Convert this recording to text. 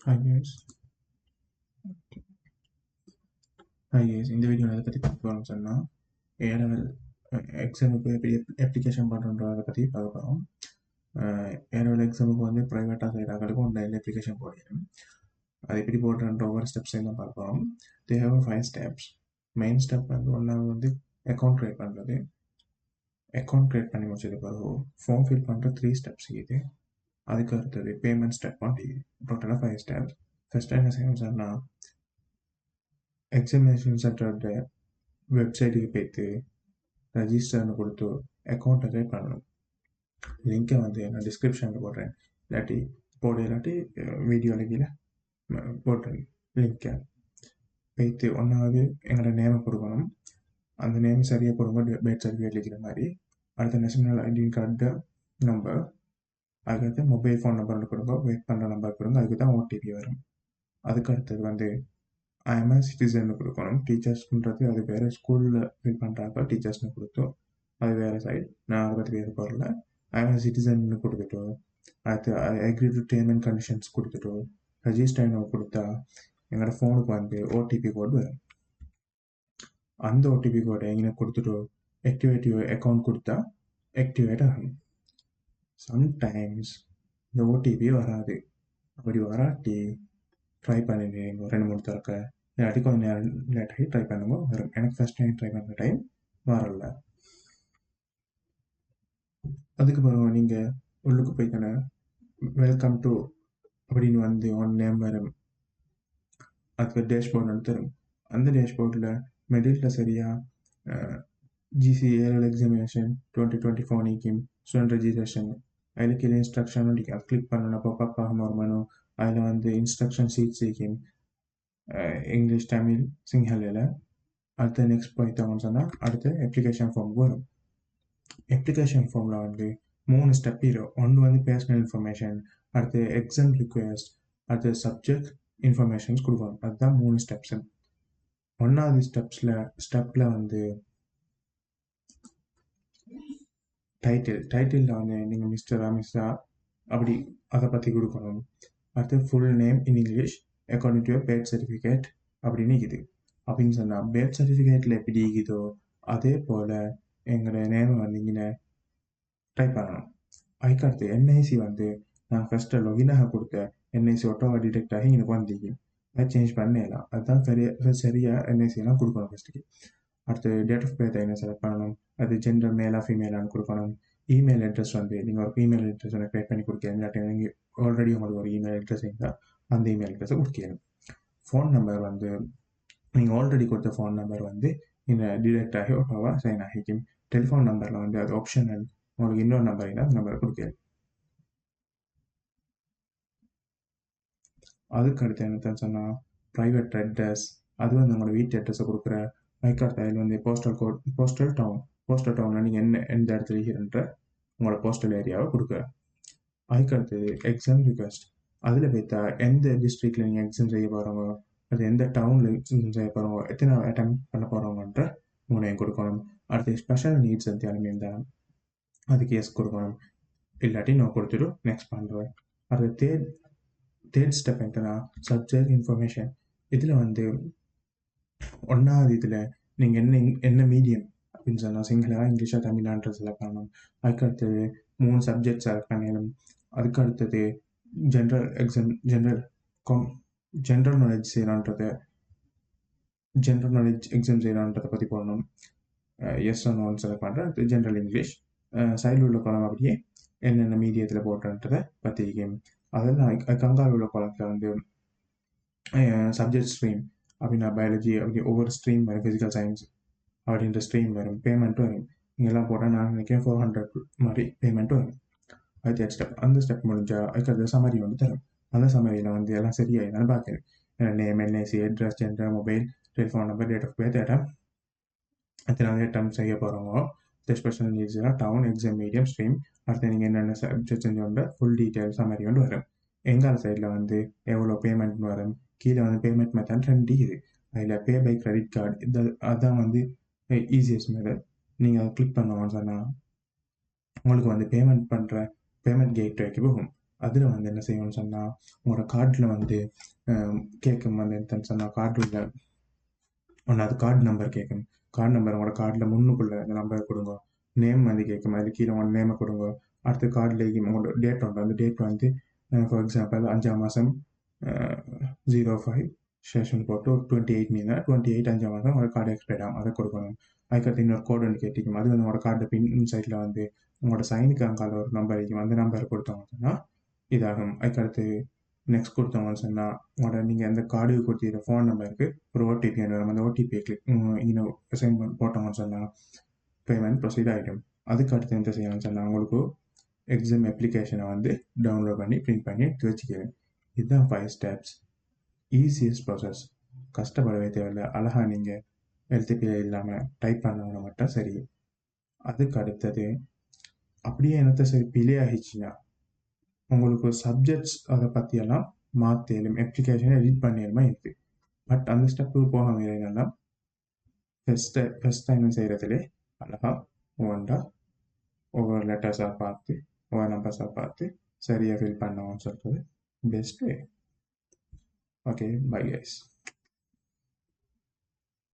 Hi guys. இந்த video எதை பற்றி பார்க்க போகிறோம்னு சொன்னால் ஏலெவல் எக்ஸாமுக்கு எப்படி அப்ளிகேஷன் பண்ணுறோன்றதை பற்றி பார்க்க போகிறோம். ஏலெவல் எக்ஸாமுக்கு வந்து ப்ரைவேட்டாக செய்கிறாங்களுக்கு ஆன்லைனில் அப்ளிகேஷன் போடணும். அது எப்படி போடுறன்ற ஒவ்வொரு ஸ்டெப்ஸையும் தான் பார்க்க போகிறோம். They have 5 steps. Main step வந்து ஒன்றாவது வந்து அக்கௌண்ட் க்ரியேட் பண்ணுறது. அக்கௌண்ட் க்ரியேட் பண்ணி முடிச்சது பிறகு ஃபார்ம் ஃபில் பண்ணுற 3 ஸ்டெப்ஸ் இது. அதுக்கு அடுத்தது பேமெண்ட் ஸ்டெப் வந்து டோட்டலாக 5 ஸ்டெப்ஸ். ஃபஸ்ட்டு என்ன செய்யணும் சொன்னால் எக்ஸாமினேஷன் சென்டரோட வெப்சைட்டுக்கு போய்த்து ரெஜிஸ்டர்னு கொடுத்து அக்கௌண்ட்டை க்ரியேட் பண்ணணும். லிங்க்கை வந்து நான் டிஸ்கிரிப்ஷனில் போடுறேன், இல்லாட்டி இல்லாட்டி வீடியோவில் கீழே போடுறேன் லிங்க்கை. போய்த்து ஒன்றாவது எங்களோட நேமை கொடுக்கணும். அந்த நேம் சரியாக போடும்போது பேர்த் சர்டிஃபிகேட் இருக்கிற மாதிரி. அடுத்த நேஷனல் ஐடி கார்டு நம்பர், அதுக்கடுத்து மொபைல் ஃபோன் நம்பர் கொடுங்க, வெயிட் பண்ணுற நம்பர் கொடுங்க, அதுக்கு தான் ஓடிபி வரும். அதுக்கு அடுத்தது வந்து ஐஎம்ஏ சிட்டிசன் கொடுக்கணும். டீச்சர்ஸ்ன்றது அது வேறு, ஸ்கூலில் ஃபில் பண்ணுறாங்க டீச்சர்ஸ்னு கொடுத்தோம், அது வேறு சைடு. நான் அதை பற்றி வேறு போடல. ஐஎம்ஏ சிட்டிசன் கொடுத்துட்டோம். அடுத்து agree to term and conditions கொடுத்துட்டோம். ரெஜிஸ்டர் கொடுத்தா எங்களோட ஃபோனுக்கு வந்து ஓடிபி கோடு வரும். அந்த ஓடிபி கோடை எங்கே கொடுத்துட்டோம் ஆக்டிவேட் அக்கௌண்ட் கொடுத்தா ஆக்டிவேட் ஆகும். சம்டைம்ஸ் இந்த ஓடிபி வராது. அப்படி வராட்டி ட்ரை பண்ணிடுங்க 2-3 தடக்க, இல்லாட்டி கொஞ்சம் நேரம் லேட்டாகி ட்ரை பண்ணுங்க வரும். எனக்கு ஃபஸ்ட் டைம் ட்ரை பண்ணுற டைம் வரல. அதுக்கு பிறகு நீங்கள் உள்ளுக்கு போய்த்தானே வெல்கம் டு அப்படின்னு வந்து ஒன் நேம் வரும். அதுக்கு டேஷ்போர்டு தரும். அந்த டேஷ்போர்டில் மிடில் சரியாக GCAL எக்ஸாமினேஷன் 2024 நீக்கும் ஸ்டூடெண்ட் ரெஜிஸ்ட்ரேஷன் அதில் கீழே இன்ஸ்ட்ரக்ஷன் நீங்கள் அது கிளிக் பண்ணணும். பாப்பப் ஆகும் ஒரு மனு. அதில் வந்து இன்ஸ்ட்ரக்ஷன் ஷீட் சீக்கும் இங்கிலீஷ், தமிழ், சிங்களத்தில். அடுத்து நெக்ஸ்ட் போய்த்தாங்கன்னு சொன்னால் அடுத்து அப்ளிகேஷன் ஃபார்ம் வரும். அப்ளிகேஷன் ஃபார்மில் வந்து 3 ஸ்டெப் இருக்கும். ஒன்று வந்து பர்சனல் இன்ஃபர்மேஷன், அடுத்து எக்ஸாம் ரிக்வெஸ்ட், அடுத்து சப்ஜெக்ட் இன்ஃபர்மேஷன்ஸ் கொடுக்கணும். அதுதான் 3 ஸ்டெப்ஸு. ஒன்றாவது ஸ்டெப்பில் வந்து டைட்டிலில் வந்து நீங்கள் மிஸ்டரா மிஸ்ஸா அப்படி அதை பற்றி கொடுக்கணும். அடுத்து full name in English according to birth certificate அப்படின்னு இருக்குது. அப்படின்னு சொன்னால் பேர்த் சர்டிஃபிகேட்டில் எப்படி இருக்குதோ அதே போல் எங்களோட நேம் வந்து இங்கே டைப் பண்ணணும். அதுக்கடுத்து என்ஐசி வந்து நான் ஃபஸ்ட்டு லொகினாக கொடுத்த என்ஐசி ஆட்டோவாக டிடெக்ட் ஆகி எனக்கு வந்தீங்க. அதை சேஞ்ச் பண்ணிடலாம். அதுதான் சரியாக என்ஐசியெல்லாம் கொடுக்கணும் ஃபஸ்ட்டுக்கு. அடுத்து டேட் ஆஃப் பர்த் என்ன செலக்ட் பண்ணணும். அது ஜெண்டர் மேலா ஃபீமேலான்னு கொடுக்கணும். இமெயில் அட்ரஸ் வந்து நீங்கள் ஒரு இமெயில் அட்ரஸ் ஒன்று க்ரியேட் பண்ணி கொடுக்க, இல்லாட்டி நீங்கள் ஆல்ரெடி உங்களுக்கு ஒரு இமெயில் அட்ரஸ் இருந்தால் அந்த இமெயில் அட்ரஸை கொடுக்கணும். ஃபோன் நம்பர் வந்து நீங்கள் ஆல்ரெடி கொடுத்த ஃபோன் நம்பர் வந்து இந்த டிடெக்ட் ஆகி ஆட்டோவாக சைன் ஆகிக்கும். டெலிஃபோன் நம்பரில் வந்து அது ஆப்ஷனல், உங்களுக்கு இன்னொரு நம்பர் இருந்தால் அந்த நம்பரை கொடுக்கணும். அதுக்கு அடுத்து என்ன சொன்னால் ப்ரைவேட் அட்ரஸ், அது வந்து உங்களோட வீட்டு அட்ரஸை கொடுக்குற. அதுக்கடுத்து அதில் வந்து போஸ்டல் டவுனில் நீங்கள் எந்த இடத்துல இருக்கிறன்ற உங்களோட போஸ்டல் ஏரியாவை கொடுக்குற. அதுக்கடுத்தது எக்ஸாம் ரிக்வெஸ்ட், அதில் வைத்தா எந்த டிஸ்ட்ரிக்டில் நீங்கள் எக்ஸாம் செய்ய போகிறவங்க, அது எந்த டவுனில் எக்ஸாம் செய்ய போகிறவங்க, எத்தனை அட்டம் பண்ண போகிறவங்கன்ற உங்களையும் கொடுக்கணும். அடுத்து ஸ்பெஷல் நீட்ஸ் வந்து இருந்தால் அதுக்கு எஸ் கொடுக்கணும், இல்லாட்டி நான் கொடுத்துட்டு நெக்ஸ்ட் பண்ணுறேன். அடுத்து தேர்ட் ஸ்டெப் என்னன்னா சப்ஜெக்ட் இன்ஃபர்மேஷன். இதில் வந்து ஒன்றாவது இதில் நீங்கள் என்ன மீடியம் அப்படின்னு சொன்னால் சிங்களா, இங்கிலீஷா, தமிழான்ற செலக்ட் பண்ணணும். அதுக்கு அடுத்தது 3 சப்ஜெக்ட் செலக்ட் பண்ணணும். அதுக்கு அடுத்தது ஜென்ரல் நாலேஜ் செய்யலான்றதை எக்ஸாம் செய்யலான்றதை பற்றி போடணும். எஸ் ஒன் செலக்ட் பண்ணுறேன். அடுத்து ஜென்ரல் இங்கிலீஷ், சைடில் உள்ள குளம் அப்படியே என்னென்ன மீடியத்தில் போடுறன்றதை பற்றி அதெல்லாம் கங்கால் உள்ள குளத்தில் வந்து சப்ஜெக்ட் ஸ்ட்ரீம் அப்படின்னா பயாலஜி, அப்படி ஒவ்வொரு ஸ்ட்ரீம் வரும். ஃபிசிக்கல் சயின்ஸ் அப்படின்ற ஸ்ட்ரீம் வரும். பேமெண்ட்டும் வரும். இங்கெல்லாம் போட்டால் நான் நினைக்கிறேன் 400 மாதிரி பேமெண்ட்டும் வரும். அது தேர்ட் ஸ்டெப். அந்த ஸ்டெப் முடிஞ்சால் அதுக்கு சம்மரி வந்து தரும். அந்த சம்மரியில் வந்து எல்லாம் சரியாயிதான்னு பார்க்குறேன். Name, NIC, address, gender, mobile, telephone number, date of birth, இடம், எத்தனை டம் செய்ய போகிறவங்க, ஸ்பெஷல் நீட்ஸ்லாம், டவுன், எக்ஸாம், மீடியம், ஸ்ட்ரீம், அடுத்து நீங்கள் என்னென்ன சப்ஜெக்ட் செஞ்சோன்ற ஃபுல் டீட்டெயில் சம்மரி வந்து வரும். எங்கள் சைடில் வந்து எவ்வளோ பேமெண்ட் வரும், கீழே வந்து பேமெண்ட் மெத்தட் 2 இது. அதில் பே பை கிரெடிட் கார்டு, அதுதான் வந்து ஈஸியஸ்ட் மெத்தட். நீங்கள் அதை கிளிக் பண்ணுவோம்னு சொன்னால் உங்களுக்கு வந்து பேமெண்ட் கேட்வேக்கு போகும். அதில் வந்து என்ன செய்யணும்னு சொன்னால் உங்களோட கார்டில் வந்து கேட்கும் வந்து என்னன்னு சொன்னால் கார்டில் ஒன்றாவது கார்டு நம்பர் கேட்கும். கார்டு நம்பர் உங்களோட கார்டில் முன்னுக்குள்ள இந்த நம்பரை கொடுங்க. நேம் வந்து கேட்கும், அது கீழே உங்களோட நேமை கொடுங்க. அடுத்து கார்டில் உங்களோட டேட் உண்டு, அந்த டேட் வந்து ஃபார் எக்ஸாம்பிள் 5ஆம் மாதம் 05 செஷன் போட்டு ஒரு 28 நீங்கள் 28 5ஆம் மாதம் உங்களோட கார்டு எக்ஸ்பைர் ஆகும், அதை கொடுக்கணும். அதுக்கடுத்து இன்னொரு கோடு ஒன்று கேட்டிக்கும், அது வந்து உங்களோட கார்டு பின் சைடில் வந்து உங்களோட சைனுக்கு அங்கால ஒரு நம்பர் இருக்கும், அந்த நம்பரை கொடுத்தவங்கன்னா இதாகும். அதுக்கடுத்து நெக்ஸ்ட் கொடுத்தவங்கன்னு சொன்னால் உங்களோட நீங்கள் எந்த கார்டு கொடுத்திருக்க ஃபோன் நம்பருக்கு ஒரு ஓடிபி வரும், அந்த ஓடிபியை கிளிக் இன்னும் சென்ட் போட்டோம்னு சொன்னால் பேமெண்ட் ப்ரொசீட் ஆகிடும். அதுக்கு அடுத்து என்ன செய்யணும்னு சொன்னால் உங்களுக்கு எக்ஸாம் அப்ளிகேஷனை வந்து டவுன்லோட் பண்ணி பிரிண்ட் பண்ணி எடுத்து வச்சுக்கிறேன். இதுதான் 5 ஸ்டெப்ஸ், ஈஸியஸ்ட் ப்ராசஸ். கஷ்டப்படவே தேவையில்லை, அழகாக நீங்கள் எழுத்து பிழை இல்லாமல் டைப் பண்ணவங்க மட்டும் சரி. அதுக்கு அடுத்தது அப்படியே என்னத்தை சரி பிழை ஆகிடுச்சுன்னா உங்களுக்கு சப்ஜெக்ட்ஸ் அதை பற்றியெல்லாம் மாற்றலும் அப்ளிகேஷனை எடிட் பண்ணிடுமா இருக்குது. பட் அந்த ஸ்டெப்புக்கு போக என்னன்னா ஃபஸ்ட் டைம் செய்கிறதுலே அழகாக ஒவ்வொன்றா ஒவ்வொரு லெட்டர்ஸாக பார்த்து ஒவ்வொரு நம்பர்ஸாக பார்த்து சரியாக ஃபில் பண்ணணும்னு சொல்கிறது best way. Okay, bye guys.